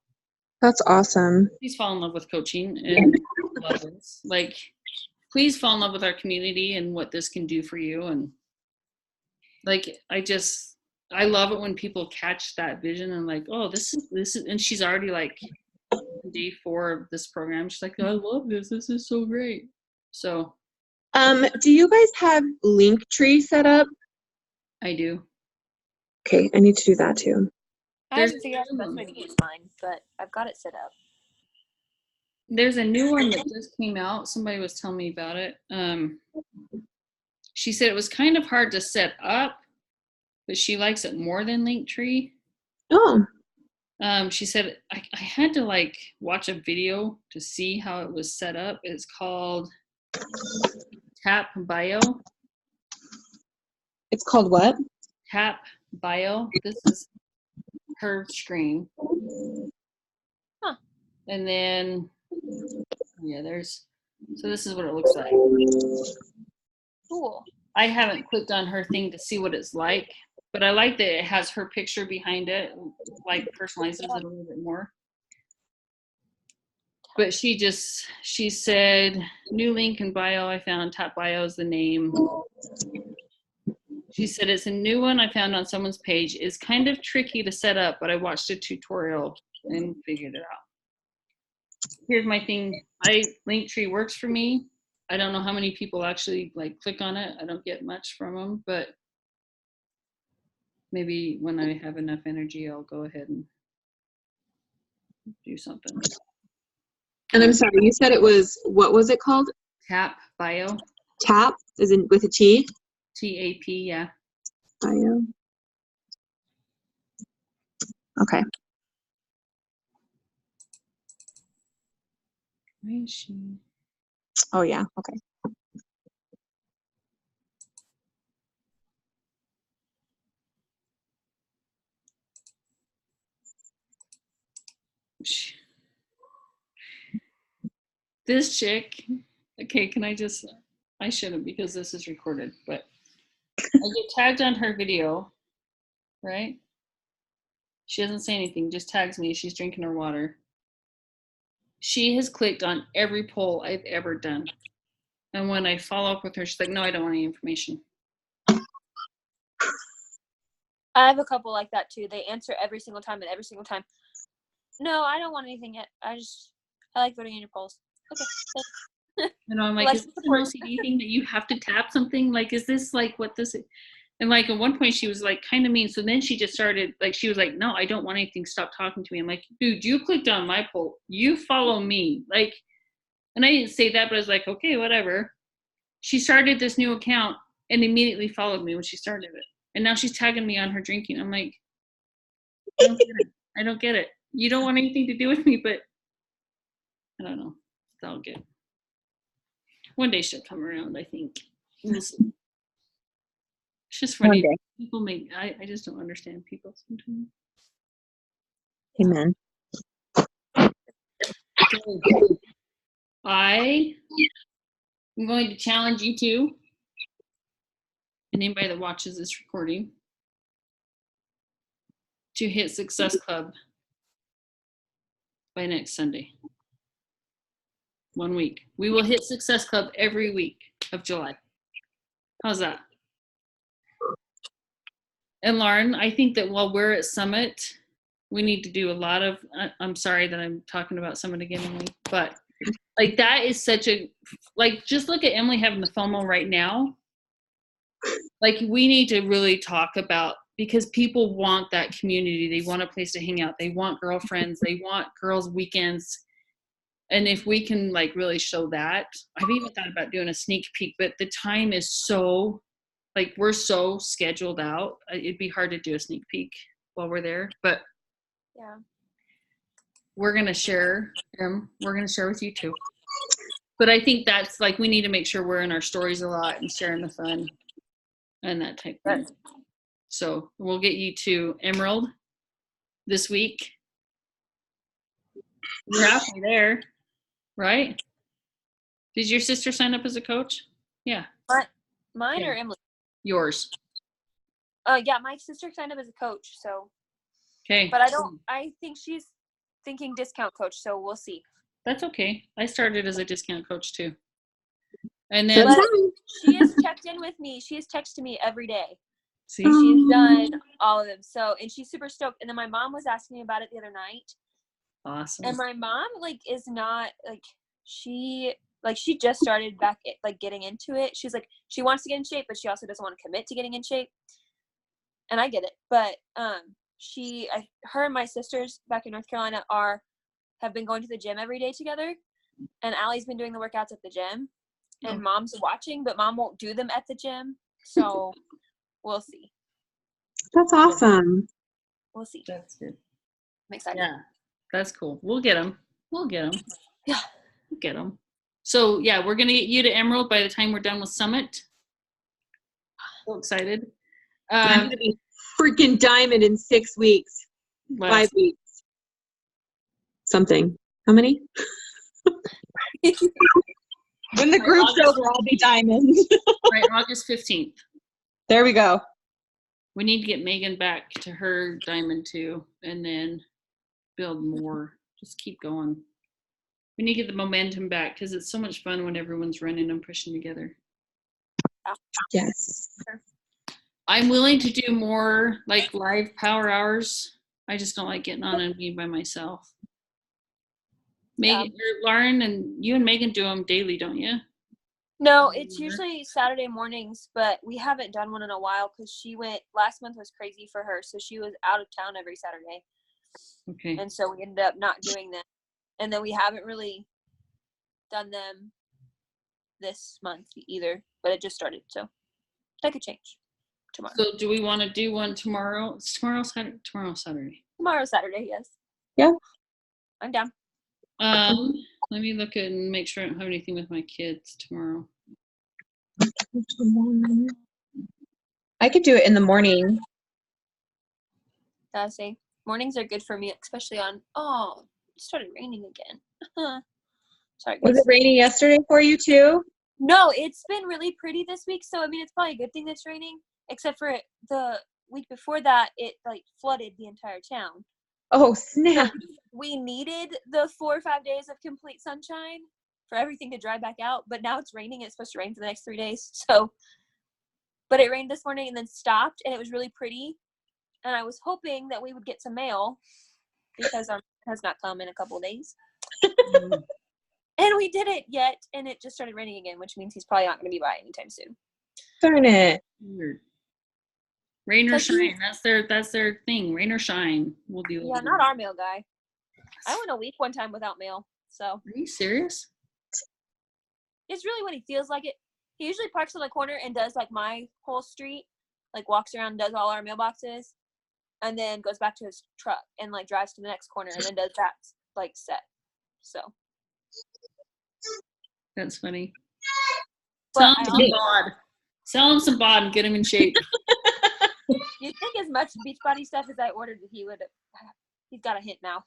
that's awesome. Please fall in love with coaching and love this. Like, please fall in love with our community and what this can do for you. And like, I love it when people catch that vision and like, oh, this is, and she's already like day 4 of this program. She's like, I love this. This is so great. So, do you guys have Linktree set up? I do. Okay, I need to do that too. I haven't figured out the best way to use mine, but I've got it set up. There's a new one that just came out. Somebody was telling me about it. She said it was kind of hard to set up, but she likes it more than Linktree. Oh. She said I had to like watch a video to see how it was set up. It's called Tap Bio. It's called what? Tap Bio. This is her screen. Huh. And then, yeah, so this is what it looks like. Cool. I haven't clicked on her thing to see what it's like, but I like that it has her picture behind it, like personalizes it a little bit more. But she said, new link in bio I found, Tap Bio is the name. She said, it's a new one I found on someone's page. It's kind of tricky to set up, but I watched a tutorial and figured it out. Here's my thing. Linktree works for me. I don't know how many people actually like click on it. I don't get much from them, but maybe when I have enough energy, I'll go ahead and do something. And I'm sorry, you said it was, what was it called? Tap Bio. Tap, is in with a T? TAP, yeah. Bio. Okay. Where is she? Oh yeah, okay. This chick, okay, I shouldn't because this is recorded, but get tagged on her video, right? She doesn't say anything, just tags me. She's drinking her water. She has clicked on every poll I've ever done. And when I follow up with her, she's like, no, I don't want any information. I have a couple like that too. They answer every single time, and every single time, no, I don't want anything yet. I like voting in your polls. Okay. You know, I'm like, is this an OCD thing that you have to tap something? Like, is this like what this is? And like at one point she was like kind of mean. So then she just started like, she was like, no, I don't want anything. Stop talking to me. I'm like, dude, you clicked on my poll. You follow me. Like, and I didn't say that, but I was like, okay, whatever. She started this new account and immediately followed me when she started it. And now she's tagging me on her drinking. I'm like, I don't get it. I don't get it. You don't want anything to do with me, but I don't know. It's all good. One day she'll come around, I think. It's just funny. People make, I just don't understand people sometimes. Amen. I am going to challenge you two, and anybody that watches this recording, to hit Success Club by next Sunday. 1 week. We will hit Success Club every week of July. How's that? And Lauren, I think that while we're at Summit, we need to do a lot of, I'm sorry that I'm talking about Summit again, Emily, but like that is such a, like just look at Emily having the FOMO right now. Like we need to really talk about, because people want that community. They want a place to hang out. They want girlfriends. They want girls' weekends. And if we can like really show that, I've even thought about doing a sneak peek, but the time is so, like we're so scheduled out. It'd be hard to do a sneak peek while we're there, but yeah, we're going to share them. We're going to share with you too. But I think that's like, we need to make sure we're in our stories a lot and sharing the fun and that type of thing. So we'll get you to Emerald this week. You're halfway there, right? Did your sister sign up as a coach? Yeah. Mine Yeah. or Emily? Yours. Yeah, my sister signed up as a coach, so. Okay. But I think she's thinking discount coach, so we'll see. That's okay. I started as a discount coach too. And then she has checked in with me. She has texted me every day. See? She's done all of them. So, and she's super stoked. And then my mom was asking me about it the other night. Awesome. And my mom is not she just started back getting into it. She's like, she wants to get in shape, but she also doesn't want to commit to getting in shape. And I get it. But her and my sisters back in North Carolina have been going to the gym every day together. And Allie's been doing the workouts at the gym. And Mom's watching, but Mom won't do them at the gym. So we'll see. That's awesome. We'll see. That's good. I'm excited. Yeah, that's cool. We'll get them. Yeah. We'll get them. So yeah, we're going to get you to Emerald by the time we're done with Summit. So excited. I'm going to be freaking Diamond in 6 weeks. 5 weeks. Something. How many? When the group's over, I'll be Diamond. Right, August 15th. There we go. We need to get Megan back to her Diamond too, and then build more. Just keep going. We need to get the momentum back because it's so much fun when everyone's running and pushing together. Yes. I'm willing to do more like live power hours. I just don't like getting on and being by myself. Megan, Lauren, and you and Megan do them daily, don't you? No, it's usually Saturday mornings, but we haven't done one in a while because last month was crazy for her, so she was out of town every Saturday. Okay. And so we ended up not doing them. And then we haven't really done them this month either, but it just started, so that could change tomorrow. So do we want to do one tomorrow? It's tomorrow Saturday? Tomorrow Saturday. Tomorrow Saturday, yes. Yeah. I'm down. Let me look at and make sure I don't have anything with my kids tomorrow. I could do it in the morning. See, mornings are good for me, especially it started raining again. Sorry, guys. Was it raining yesterday for you too? No, it's been really pretty this week, so I mean it's probably a good thing that's raining. except for the week before that, it like flooded the entire town. Oh, snap. We needed the 4 or 5 days of complete sunshine for everything to dry back out, but now it's raining. It's supposed to rain for the next 3 days. So, but it rained this morning and then stopped, and it was really pretty. And I was hoping that we would get some mail because our mail has not come in a couple of days. And we didn't yet, and it just started raining again, which means he's probably not going to be by anytime soon. Darn it. Weird. Rain or shine. That's their thing. Rain or shine. We'll deal with it. Yeah, not our mail guy. I went a week one time without mail. So. Are you serious? It's really when he feels like it. He usually parks on the corner and does like my whole street, like walks around and does all our mailboxes, and then goes back to his truck and like drives to the next corner and then does that like set. So. That's funny. But Sell him some bod and get him in shape. You think as much Beachbody stuff as I ordered, he would. He's got a hint now.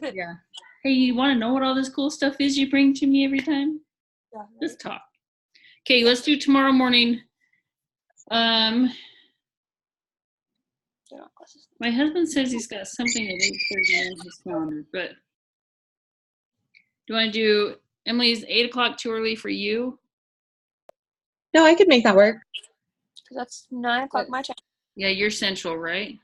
Yeah. Hey, you want to know what all this cool stuff is you bring to me every time? Yeah, Let's talk. Okay, let's do tomorrow morning. My husband says he's got something at 8:30 on his calendar, but do you want to do Emily's 8 o'clock too early for you? No, I could make that work. Because that's 9 o'clock my time. Yeah, you're central, right?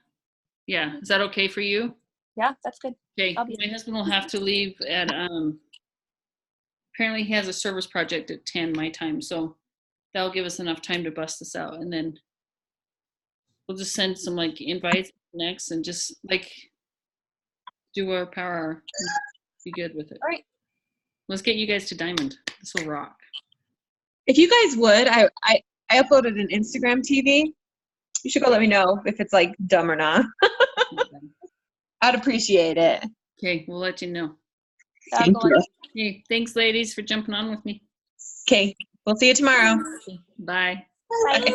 Yeah. Is that okay for you? Yeah, that's good. Okay. My husband will have to leave at apparently he has a service project at 10 my time, so that'll give us enough time to bust this out, and then we'll just send some like invites next and just like do our power hour. Be good with it. All right. Let's get you guys to Diamond. This will rock. If you guys would, I uploaded an Instagram TV. You should go let me know if it's like dumb or not. I'd appreciate it. Okay, we'll let you know. Thank you. Okay, thanks ladies for jumping on with me. Okay, we'll see you tomorrow. Okay, bye. Bye. Okay.